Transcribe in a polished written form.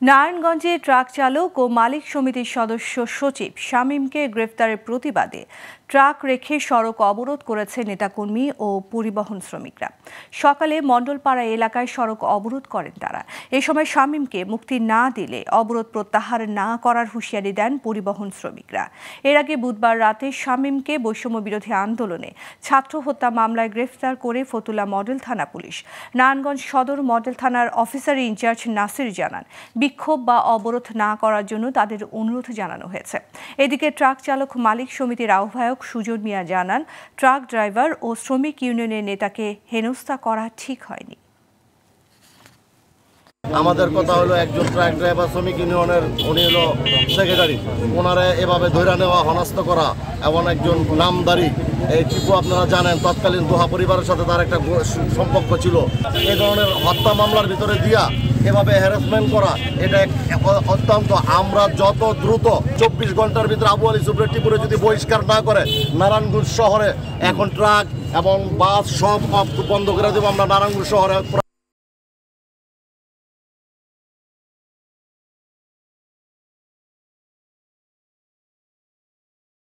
নারায়ণগঞ্জে ট্রাক চালক ও মালিক সমিতির সদস্য সচিব শামীমকে গ্রেফতারের প্রতিবাদে ট্রাক রেখে সড়ক অবরোধ করেছে নেতাকর্মী ও পরিবহন শ্রমিকরা। সকালে মণ্ডলপাড়া এলাকায় সড়ক অবরোধ করেন তারা। এ সময় শামীমকে মুক্তি না দিলে অবরোধ প্রত্যাহার না করার হুঁশিয়ারি দেন পরিবহন শ্রমিকরা। এর আগে বুধবার রাতে শামীমকে বৈষম্য বিরোধী আন্দোলনে ছাত্র হত্যা মামলায় গ্রেফতার করে ফতুল্লা মডেল থানা পুলিশ। নারায়ণগঞ্জ সদর মডেল থানার অফিসার ইনচার্জ নাসির জানান, বিক্ষোভ বা অবরোধ না করার জন্য তাদের অনুরোধ জানানো হয়েছে। এদিকে ট্রাক চালক মালিক সমিতির আহ্বায়ক সুজন মিয়া জানান, ট্রাক ড্রাইভার ও শ্রমিক ইউনিয়নের নেতাকে হেনস্থা করা ঠিক হয়নি। আমাদের কথা হলো একজন ট্রাক ড্রাইভার শ্রমিক ইউনিয়নের উনি হলো সেক্রেটারি, ওনারা এভাবে ধৈর্য নেওয়া, হনাস্ত করা এবং একজন নামদারি এই টিপু আপনারা জানেন তৎকালীন দোহা পরিবারের সাথে তার একটা সম্পর্ক ছিল। এই ধরনের হত্যা মামলার ভিতরে দিয়া এভাবে হ্যারাসমেন্ট করা এটা অত্যন্ত, আমরা যত দ্রুত 24 ঘন্টার ভিতরে আবু আলী সুবরে টিপুরে যদি বহিষ্কার না করে নারায়ণগঞ্জ শহরে এখন ট্রাক এবং বাস সব বন্ধ করে দেবো আমরা নারায়ণগঞ্জ শহরে।